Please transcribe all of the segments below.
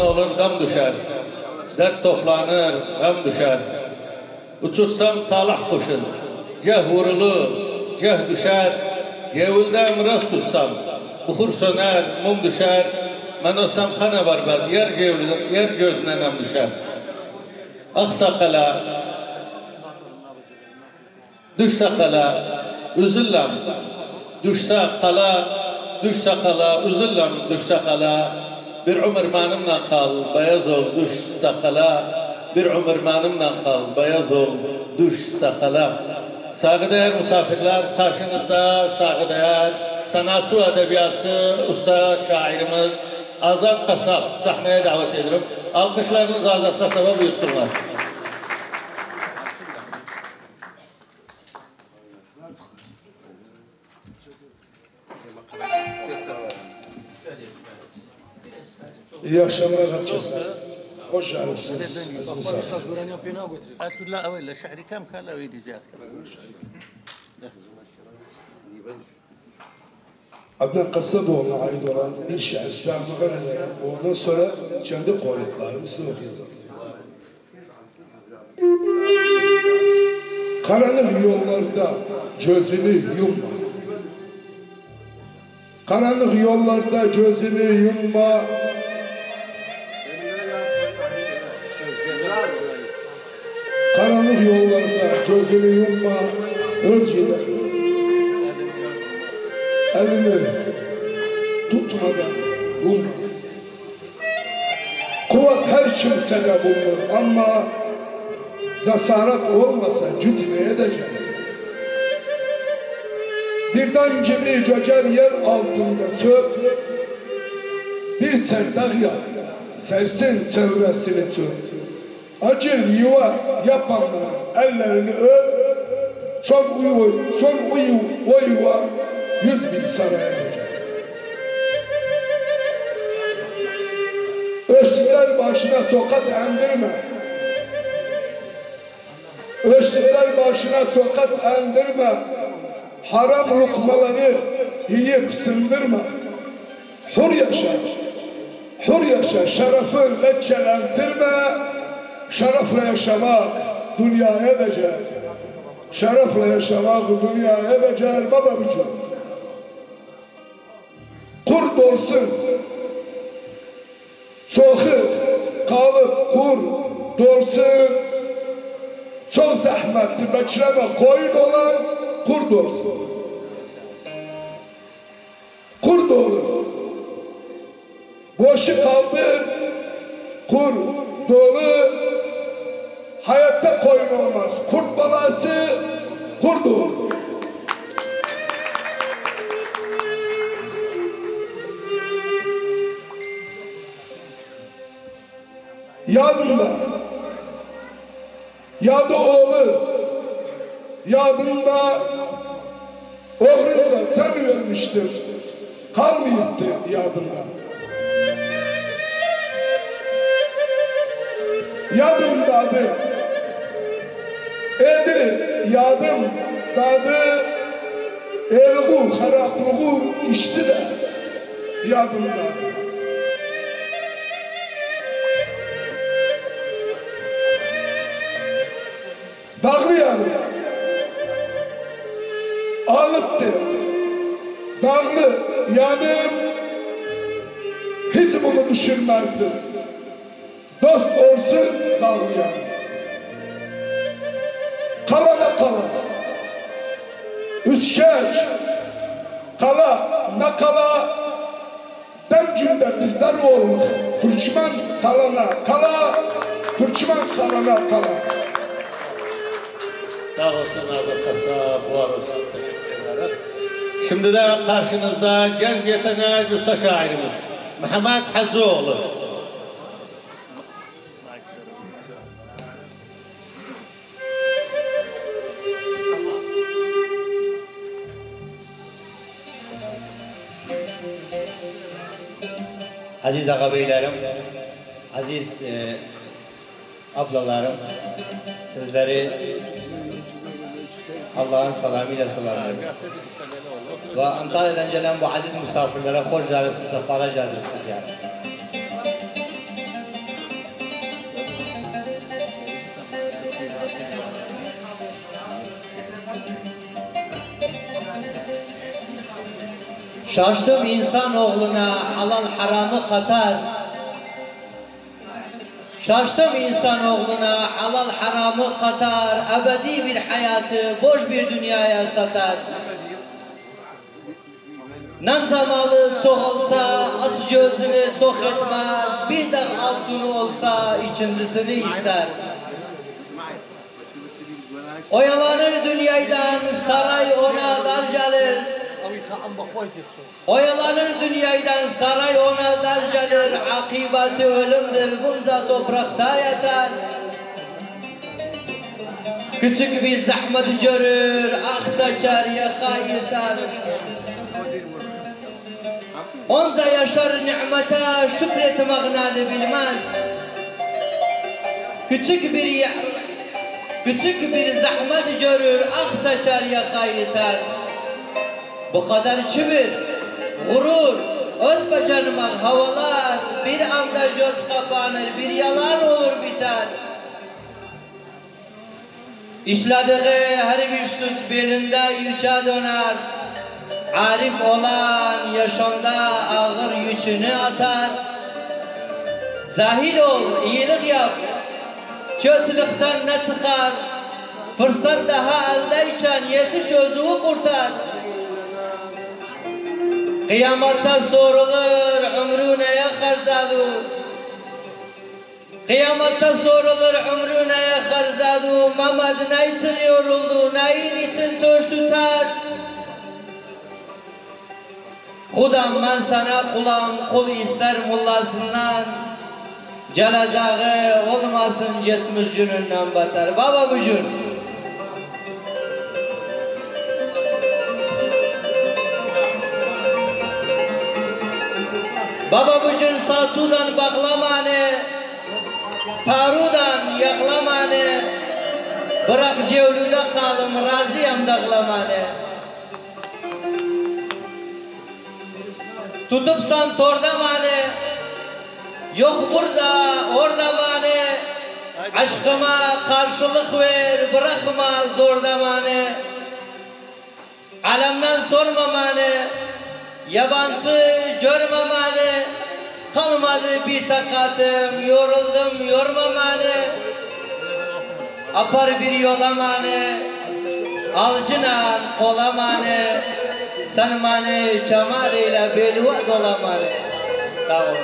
olur dam düşer, dert toplanır gam düşer. Uçursam talah kuşun, ceh vurulur, ceh düşer. Cevulda miras tutsam, buhur söner, mum düşer. Ben olsam xana barbad, yer gözüne nem düşer. Ak sakala, düş sakala, üzüllem. Düşse kala, düş sakala, üzüllem, düş sakala. Bir ömür benimle kal, beyaz ol, düş sakala. Bir ömür benimle kal, beyaz ol, düş sakala. Saygıdeğer misafirler, karşınızda saygıdeğer sanatçı ve edebiyatçı, usta şairimiz Azat Kasap sahneye davet ederim. Alkışlarınız Azat Kasap'a buyursunlar. İyi akşamlar herkese. Hoş geldiniz. لا أول شعري كم كان لا ويدي زياد Adnan Kasaboğlu'na ait olan bir şiir sahmagan ederim. Ondan sonra kendi koritlarımı size okuyacağım. Karanlık yollarda gözünü yumma. Karanlık yollarda gözünü yumma. Karanlık yollarda gözünü yumma. Önceden elini tutmadan bulma. Kuvvet her kimsede bulunur ama cesaret olmasa güç ne edecek? Birden gibi göcer yer altında çöp, bir çerdak yak, sersin çevresini çöp. Acır yuva yapanların ellerini öp, son o yuva 100.000 saraya girecek. Örsüzler başına tokat endirme. Örsüzler başına tokat endirme. Haram lokmaları yiyip sındırma. Hür yaşa, hür yaşa, şerefin lekkelendirme. Şerefle yaşamak dünya edecek. Şerefle yaşamak dünya edecek babacığım. Kurt olsun, çoxu kalıp kur dolsun, çok zahmetli bekleme koyun olan kurt olsun. Kurt olur, boşu kaldır, kur dolu, hayatta koyun olmaz. Kurt balası kurt olur. Yadımda, yadı oğlu, yadımda oğlunca sen vermiştir, kalmayıptı yadımda. Yadımdadı, Edir'in yadım dadı, ergu, haraplığı işsi de yadımdadı. Dağlı yanı, alıptı, dağlı yanım, hiç bunu düşünmezdim. Dost olsun dağlı yanı. Kalana kala, üskeç, kala, nakala, demcümde bizler olduk. Türkmen kalana kala, Türkmen kalana kala. Sağ olsun Azat Kasap, var olsun, teşekkür ederim. Şimdi de karşınızda genç yetenek usta şairimiz Mehmet Hacıoğlu. Aziz ağabeylerim, aziz ablalarım, sizleri Allah'ın salamıyla selamlıyorum. Ve Antalya'dan gelen bu aziz misafirlere hoş geldiniz, sefalar geldiniz yani. Şaştım insanoğluna halal haramı katar. Şaştım insanoğluna halal haramı katar. Ebedi bir hayatı boş bir dünyaya satar. Nan zamalı çok olsa aç gözünü dok etmez. Bir de altını olsa ikincisini ister. Oyalanır dünyadan saray ona dar gelir. Oyalanır dünyadan saray ona dar gelir. Akıbeti ölümdür bunca toprakta yatar. Küçük bir zahmet görür ah saçar yaka yırtar. Onca yaşar nimete şükretmeğini bilmez. Küçük bir zahmet görür ah saçar yaka yırtar. Bu kadar kibir, gurur, öz becermek havalar, bir anda göz kapanır, bir yalan olur biter. İşlediği her bir suç belinde yüce döner. Arif olan yaşamda ağır yükünü atar. Zahid ol, iyilik yap, kötülükten ne çıkar? Fırsat daha eldeyken yetiş özünü kurtar. Kıyamata sorulur ömrü neye harcadı? Kıyamata sorulur ömrü neye harcadı? Mehmet ne için yoruldu, neyin için toş tutar? Kudam ben sana kulam, kul ister mullasından. Celazağı olmasın geçmiş gününden batar. Baba bücür. Baba bücür saçudan bağlamanı, tarudan yaklamanı, bırak cevluda kalım razıyam dağlamanı. Tutupsan tordamanı, yok burada orada mani. Aşkıma karşılık ver, bırakma zordamanı. Alemden sormamanı, yabancı görmemanı. Kalmadı bir takatım, yoruldum yormamanı. Apar bir yolamanı, alcınan kolamanı. Sen mani çamar ile belua dolamanı. Sağ olun.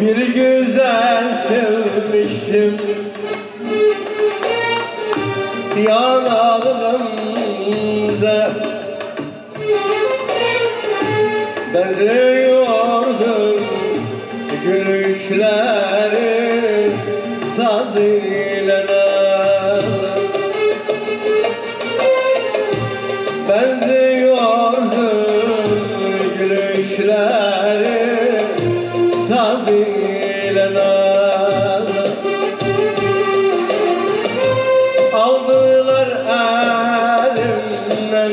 Bir güzel sevmiştim yanağımıza benziyordum gülüşleri saz ile nazı benziyordum gülüşleri saz ile nazı aldılar elimden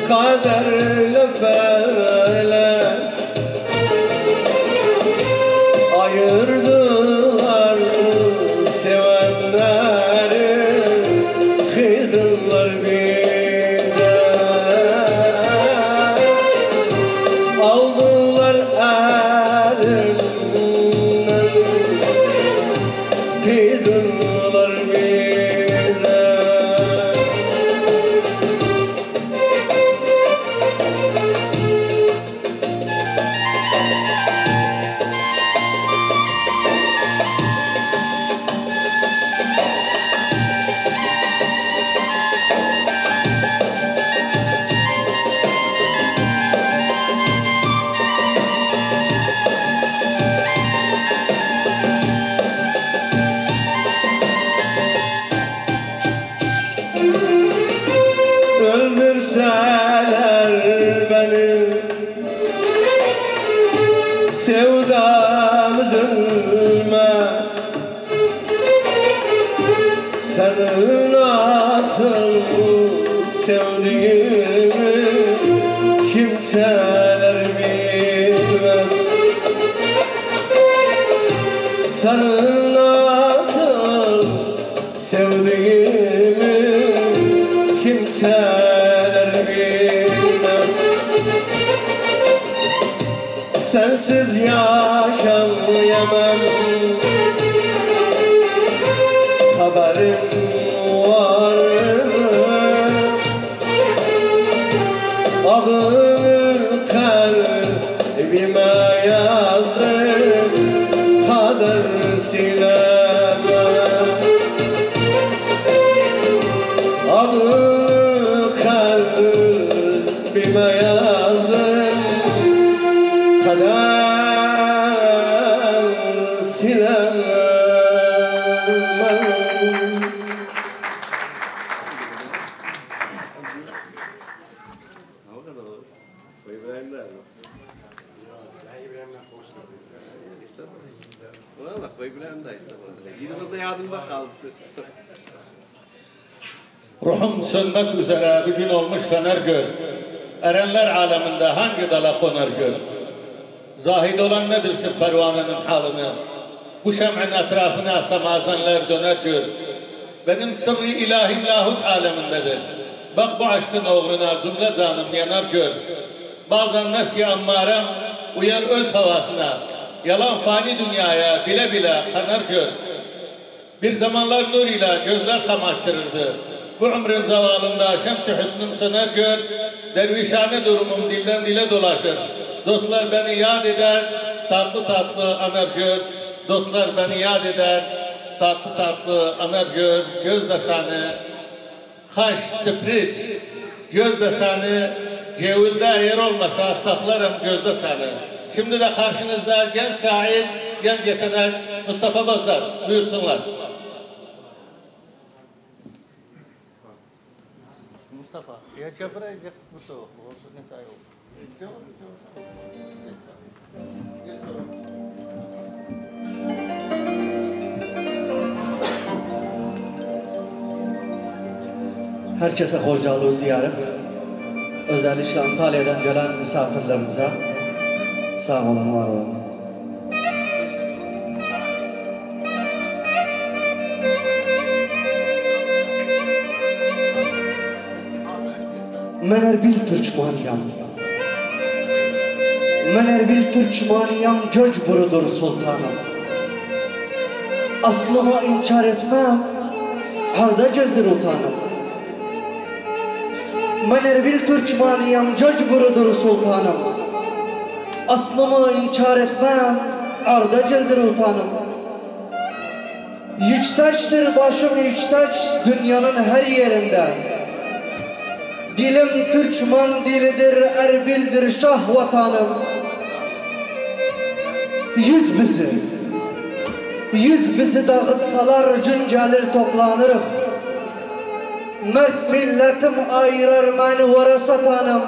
kaderle felek ayırdılar sevenleri kıydılar bize aldılar elimden kıydılar bize Üzseler beni sevdam üzülmez. Seni nasıl sevdiğimi kimseler bilmez. Seni nasıl sevdiğimi kimseler bilmez. Sensiz yaşayamam, haberim var mı? Adını kalbime yazdım, kader silemez. Adını kalbime yazdım, kader silemez. Ruhum sönmek üzere bir gün olmuş fener gör. Erenler aleminde hangi dala konar gör. Zahid olan ne bilsin pervanenin halini. Bu şem'in etrafına semazenler döner gör. Benim sırrı ilahim lahut alemindedir. Bak bu aşkın uğruna cümle canım yanar gör. Bazen nefsi ammarem uyar öz havasına. Yalan fani dünyaya bile bile kanar gör. Bir zamanlar nur ile gözler kamaştırırdı. Bu ömrün zavalında şems-i hüsnüm söner gör. Dervişane durumum dilden dile dolaşır. Dostlar beni yad eder, tatlı tatlı anar gör. Dostlar beni yad eder, tatlı tatlı anar gör. Göz de seni, kaş çıprit, göz de seni, cevülde yer olmasa saklarım gözde seni. Şimdi de karşınızda genç şair, genç yetenek Mustafa Bazzaz. Buyursunlar. Mustafa, ya çabra ya Mustafa. Ne sayı o? Herkese hocalığı ziyaret. Özellikle Antalya'dan gelen misafirlerimize sağ olun, var olun. Men Erbil Türkmeniyam. Men Erbil Türkmeniyam cöcburudur sultanım. Aslıma inkar etmem, hardacıldır utanım. Men Erbil Türkmeniyam cöcburudur sultanım. Aslımı inkar etmem, ardacıldır utanım. Yüksektir başım yüksek dünyanın her yerinde. Dilim Türkmen dilidir, Erbil'dir şah vatanım. Yüz bizi dağıtsalar gün gelir toplanırıq. Mert milletim ayırar beni varasatanım.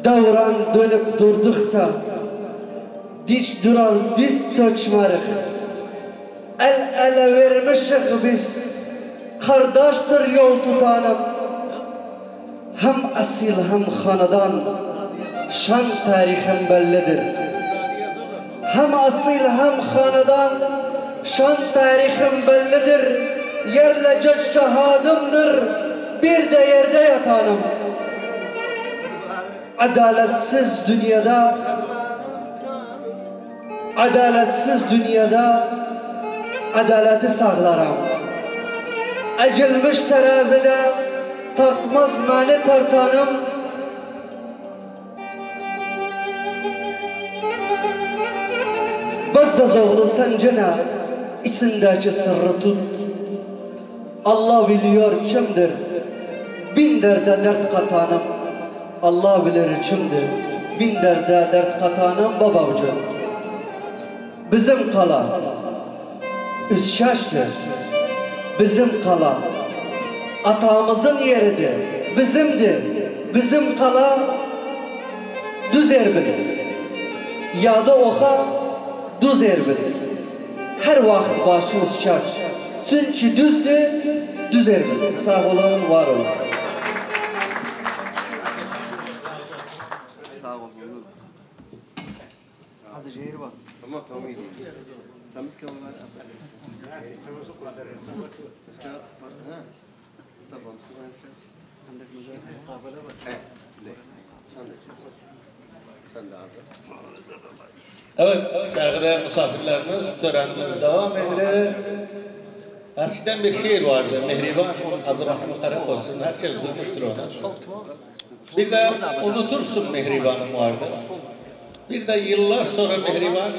Davran dönüp durdukça diş durar diz sökmərıq. El ele vermişik biz, kardeştir yol tutanım. Hem asil hem xanadan şan tarixim bellidir. Hem asil hem xanadan şan tarixim bellidir. Yerle göç şahadımdır, bir de yerde yatanım. Adaletsiz dünyada adaleti sağlaram. Əcilmiş terazide tartmaz məni tartanım. Bazzaz oğlu sencine içindeki sırrı tut. Allah biliyor kimdir, bin derde dert katanım. Allah bilir kimdir, bin derde dert katanım babacığım. Bizim kala üsşaştır, bizim kala atamızın yeridir, bizimdir. Bizim kala düz Erbil, yadı oxa düz Erbil. Her vakit başımız şaş, çünkü düzdür, düz Erbil. Sağ olun, var olun. Sağ ol. Hazır şehir var. Tamam tamam iyi. Sen miski var. Evet, saygıdeğer misafirlerimiz, törenimiz devam edilir. Eskiden bir şiir vardı, Mehriban, Abdurrahman Karakorsun, herkes duymuştur onu. Bir de Unutursun Mehriban'ım vardı. Bir de yıllar sonra Mehriban,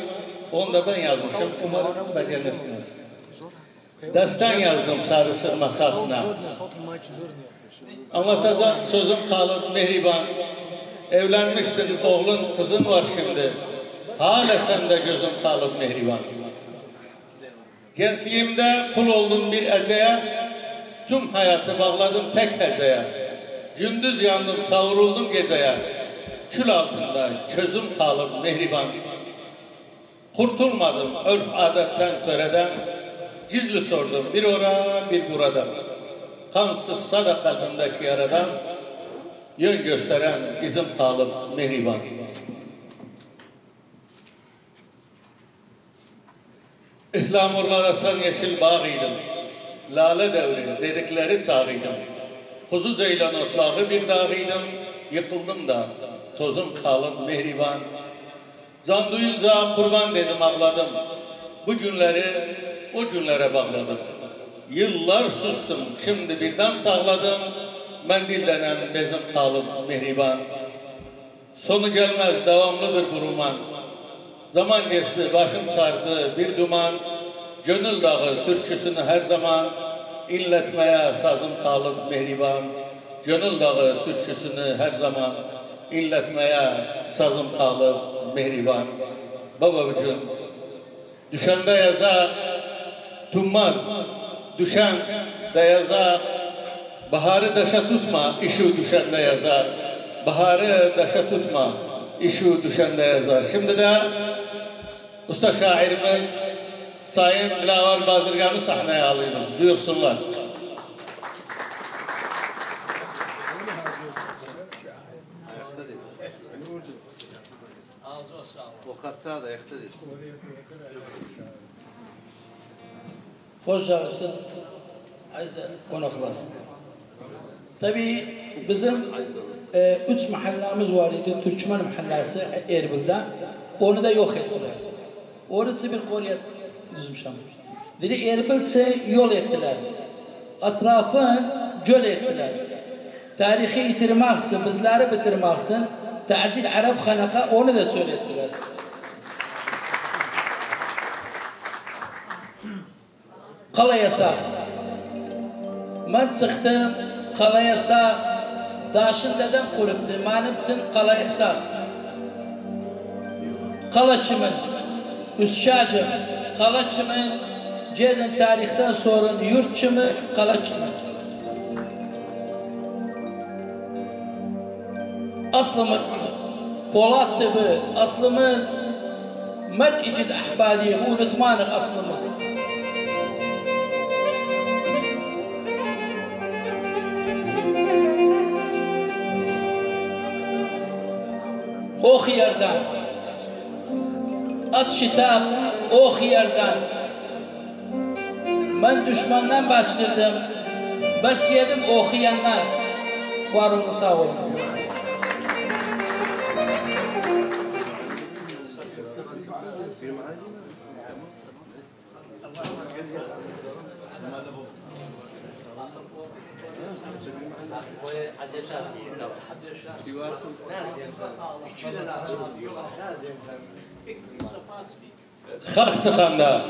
onu da ben yazmışım, umarım beğenirsiniz. Destan yazdım Sarısın Masasına. Anlatacak sözüm kalıp Mehriban, evlenmişsin, oğlun, kızın var şimdi. Hala sende gözüm kalıp Mehriban. Gençliğimde kul oldum bir eceye, tüm hayatı bağladım tek heceye. Gündüz yandım, savruldum geceye. Kül altında çözüm kalıp Mehriban. Kurtulmadım örf adetten töreden, gizli sordum bir ora bir buradan. Kansızsa da kalbimdeki yaradan, yön gösteren izim kalıp Mehriban. İhlamurlar asan yeşil bağıydım, lale devri dedikleri sağıydım. Kuzu ceylan otlağı bir dağıydım, yıkıldım da tozum kalıp Mehriban. Can duyunca kurban dedim ağladım, bu günleri o günlere bağladım. Yıllar sustum, şimdi birden sağladım, mendil denen bezim kalıp Mehriban. Sonu gelmez, devamlıdır bu roman. Zaman geçti, başım sardı bir duman, gönül dağı türküsünü her zaman inletmeye sazım kalıp Mehriban. Gönül dağı türküsünü her zaman inletmeye sazım kalıp Mehriban. Babacığım, düşende yaza tummaz, düşen de yaza, baharı daşa tutma, işu düşende yaza. Baharı daşa tutma, işu düşende yazar. Şimdi de usta şairimiz Sayın Dilavar Bazırgan'ı sahneye alıyoruz. Buyursunlar. O hasta da ayakta değil. Hoş geldiniz aziz konuklar. Tabii bizim 3 mahallemiz var idi. Türkmen mahallesi Erbil'de. Onu da yok ettiler. Orası bir koruyat düzmüşüm. Dedi Erbil'se yol ettiler. Etrafın göl ettiler. Tarihi yitirmek için, bizleri bitirmek için Tazil Arap Hanaka onu da söylettiler. Kala yasak. Ben çıktım, kala yasak. Daşın dedem kuruptu, benim için kala yasak. Kala çimin, Üskacım, kala çimin, gelin tarihten sonra yurt çimi, kala çimin. Aslımız Polat'tı, aslımız Med'icid ahbaliye, unutmanık aslımız. O yerden, at şitap, o yerden. Ben düşmandan başladım, bas yedim o yandan. Var olun, sağ olun. Halk çıkanda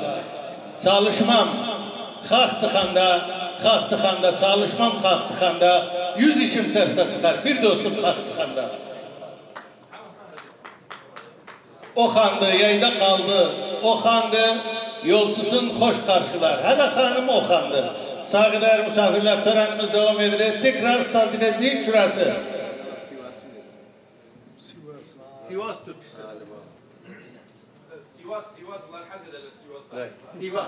çalışmam, halk çıkanda çalışmam, halk çıkanda 100 işim terse çıkar, bir dostum halk çıkanda. O xandı, yayda kaldı, o xandı, yolcusun hoş karşılar, hele hanım o xandı. Saygıdeğer misafirler, törenimiz devam edilir. Tekrar Sadine Dil Şurası. Sivas Türkçesi. Sivas bunlar Hazretleri'nin Sivas'ta. Sivas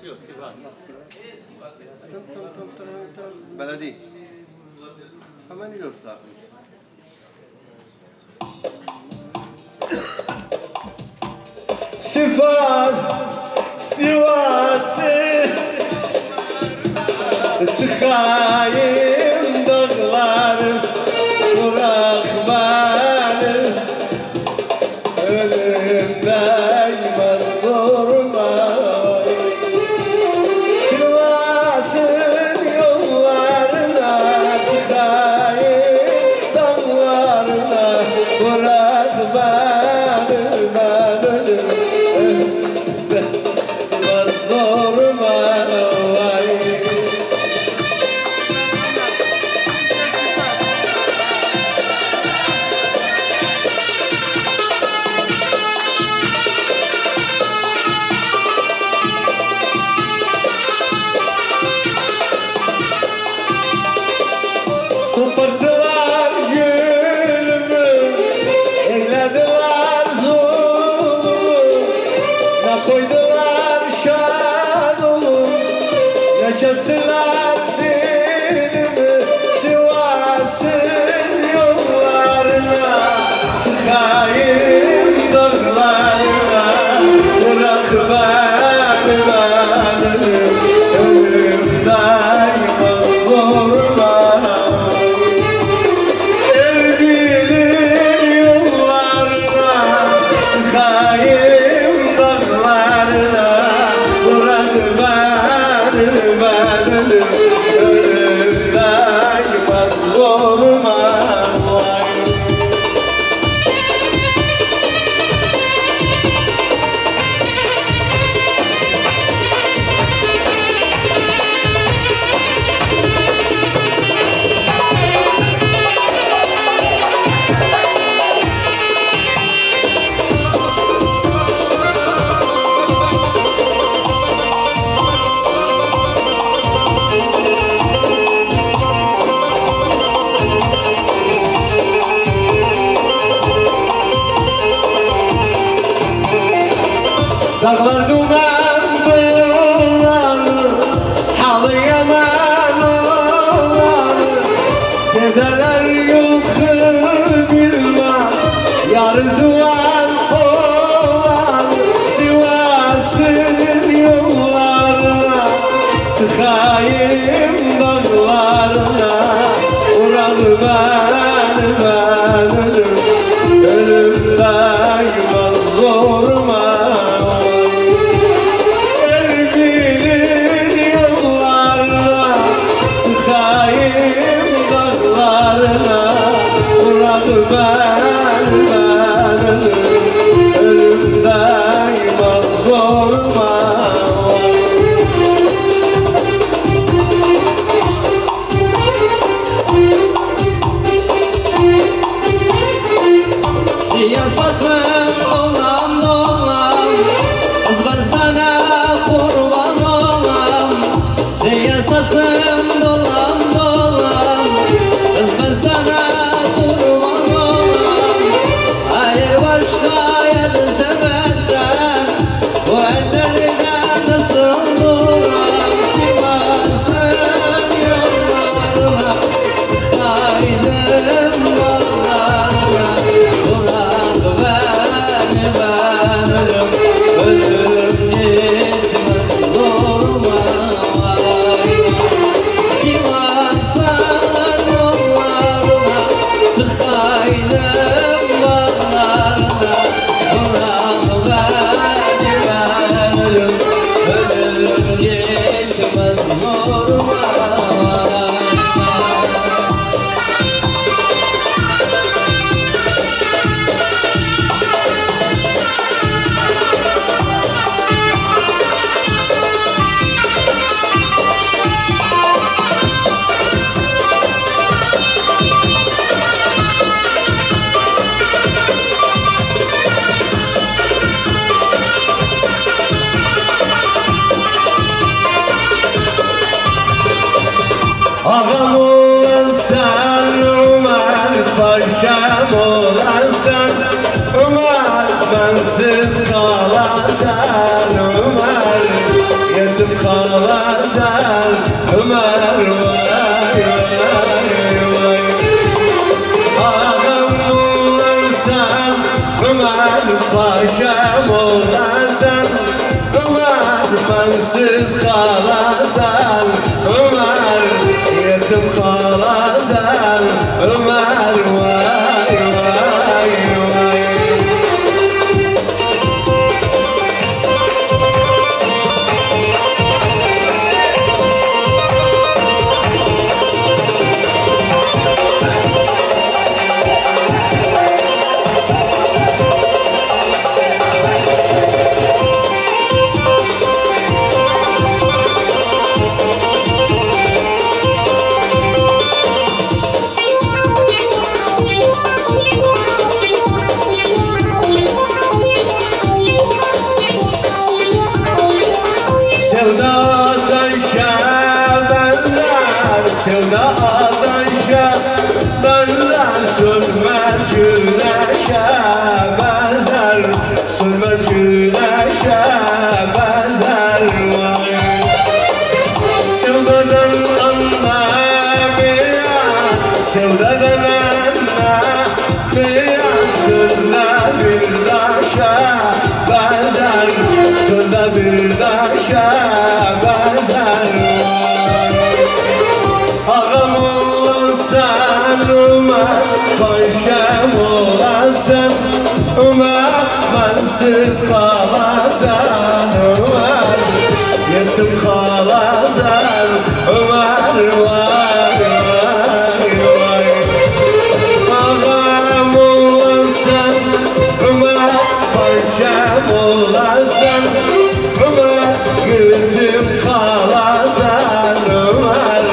yok, Sivas. Belediye. Hemen yiyoruz zaten. Sivas, Sivas'ı çıkayım dağları bırak beni ölümdeyim durma Sivas'ın yollarına çıkayım dağlarına bırak beni ölümdeyim zoruma vay Kopardılar gülümü, eylediler zulümü, ne koydular şanımı, ne kestiler dinimi, Sivas'ın yollarına, çıkayım dağlarına, bırak beni ölümdeyim zoruma. Erbil'in yollarına, çıkayım dağlarına, bırak beni ölümdeyim zoruma vay. Dağlar duman dolanır, halı yaman olanır, gezeler yılkı bilmez, yarı duvar olanır, Sivas'ın yollarına, çıkayım dağlarına, bırak beni ölümdeyim zoruma. Erbil'in yollarına, çıkayım dağlarına, bırak beni ölümdeyim zoruma. Siyasatım dolan dolan, kız ben sana kurban olam. Siyasatım dolan dolan, kız ben sana kurban olam. Hayır başka olasan Ömer bensiz kalasan Ömer yetim kalasan Ömer vay vay vay Ağam olarsan Ömer paşam olasan Ömer bensiz kalasan Ömer yetim kalasan Ömer vay vay vay Sevdadan şabenler, sevdadan şabenler Sönmez güneşe benzer, sönmez güneşe benzer vay Sevdadan anla bir an, sevdadan anla bir an Sönde bir taşa benzer, sönde bir taşa benzer Ağam olarsan Ömer, paşam olarsan Ömer bensiz kalasan Ömer yetim kalasan Ömer vay vay vay Ağam olarsan Ömer, paşam olarsan Ömer yetim kalasan Ömer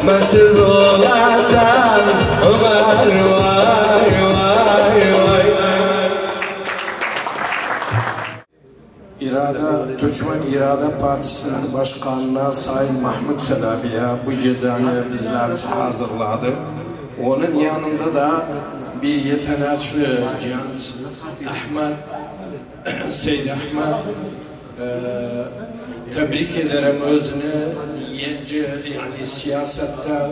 bensiz olarsan Ömer vay vay vay İrada, Türkmen İrada Partisi'nin başkanına Sayın Mahmut Selabi'ye bu gecəni bizler hazırladı. Onun yanında da bir yetenekli genç Ahmet, Seyyid Ahmet tebrik ederim özünü yence yani siyasette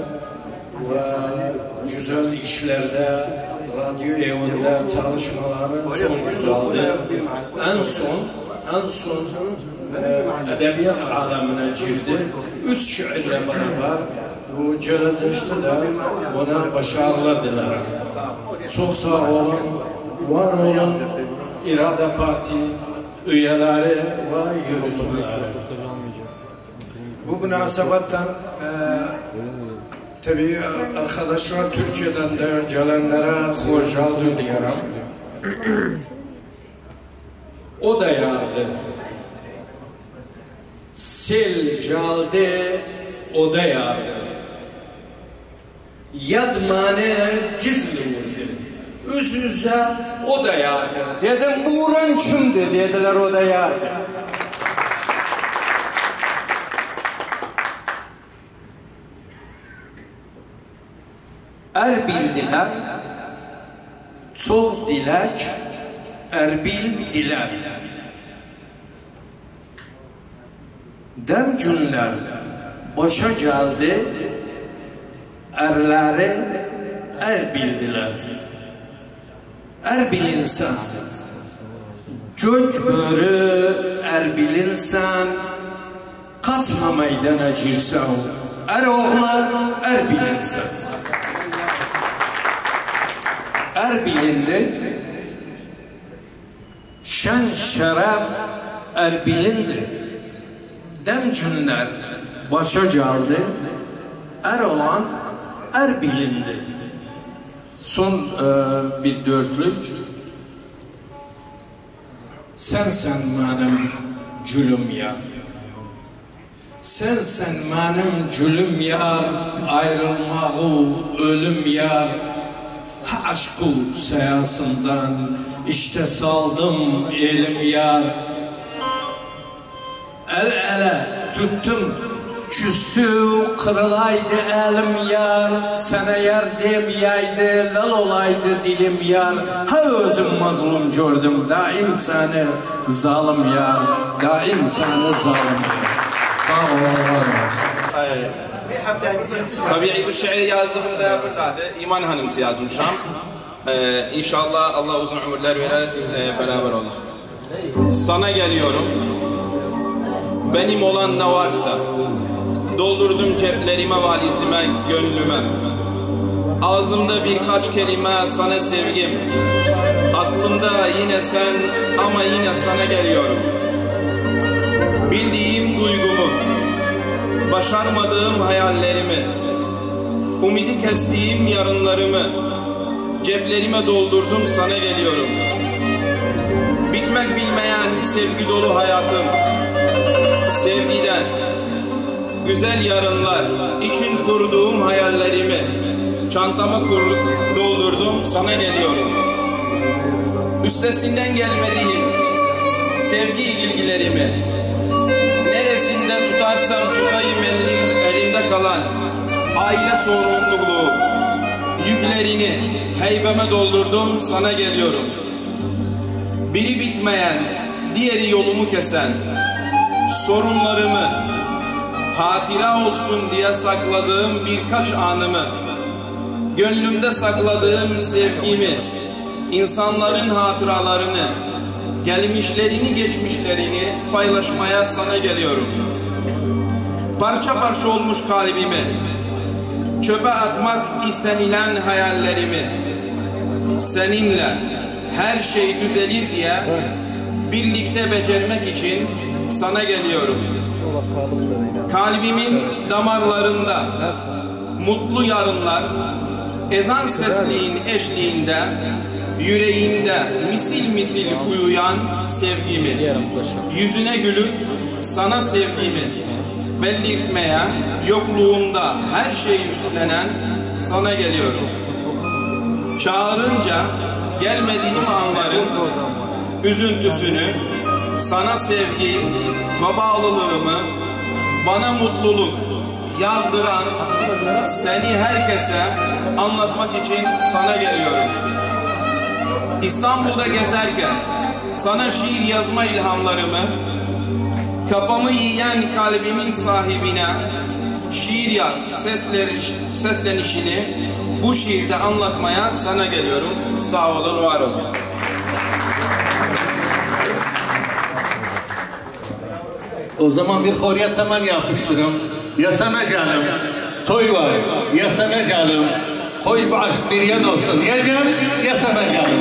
ve güzel işlerde radyo evinde çalışmaları çok güzeldi. En son edebiyat alemine girdi. 3 şiirle beraber bu gelecekte de ona başarılar dilerim. Çok sağ olun, var olun İrada Parti üyeleri ve yürütmeleri. Bu münasebetten tabii arkadaşlar Türkiye'den de gelenlere hoş geldin diyorum. O da yardı. Sel geldi, o da yardı. Yadmane gizli vurdu. Üz-üze o da yardı. Dedim bu uğran kimdi? Dediler o da yardı. Erbildiler, çok dilek, Erbil diler. Dem günler başa geldi, erleri Erbildiler. Erbil insan, gök börü Erbil insan, kaçma meydana girsen, er oğlan Erbil insan. Erbil'indi, şen şeref Erbil'indi. Dem günler başa geldi, er olan Erbil'indi. Son bir dörtlük. Sensen benim gülüm yar. Sensen benim gülüm yar, ayrılmağı ölüm yar. Aşkı sayasından işte saldım elim yar. El ele tuttum Küstü kırılaydı elim yar, sana yar demeyeydi, lal olaydı dilim yar. Ha özüm mazlum gördüm, daim seni zalim yar, daim seni zalim yar. Sağ ol. Tabii bir şiir yazdığımda burada İman Hanım'sı yazmışam. İnşallah Allah uzun ömürler verir, beraber olur. Sana geliyorum, benim olan ne varsa, doldurdum ceplerime, valizime, gönlüme. Ağzımda birkaç kelime sana sevgim, aklımda yine sen ama yine sana geliyorum. Bildiğim duygumu, başarmadığım hayallerimi, umidi kestiğim yarınlarımı, ceplerime doldurdum sana geliyorum. Bitmek bilmeyen sevgi dolu hayatım, sevgiden, güzel yarınlar için kurduğum hayallerimi, çantama doldurdum sana geliyorum. Üstesinden gelmediğim sevgi ilgilerimi, neresinden tutarsam tutayım elimde kalan aile sorumluluğu yüklerini heybeme doldurdum sana geliyorum. Biri bitmeyen, diğeri yolumu kesen sorunlarımı hatıra olsun diye sakladığım birkaç anımı, gönlümde sakladığım sevgimi, insanların hatıralarını, gelmişlerini geçmişlerini paylaşmaya sana geliyorum. Parça parça olmuş kalbimi, çöpe atmak istenilen hayallerimi, seninle her şey düzelir diye birlikte becermek için sana geliyorum. Kalbimin damarlarında mutlu yarınlar, ezan sesliğin eşliğinde yüreğimde misil misil uyuyan sevgimi, yüzüne gülüp sana sevgimi belirtmeye, yokluğunda her şeyi üstlenen sana geliyorum. Çağırınca gelmediğim anların üzüntüsünü, sana sevgi ve bağlılığımı, bana mutluluk yağdıran seni herkese anlatmak için sana geliyorum. İstanbul'da gezerken sana şiir yazma ilhamlarımı, kafamı yiyen kalbimin sahibine şiir yaz seslenişini bu şiirde anlatmaya sana geliyorum. Sağ olun, var olun. O zaman bir Kore'ye hemen yapıştırım. Ya sana canım, toy var. Ya sana canım, koy bu aşk bir yan olsun. Ya can, ya sana canım.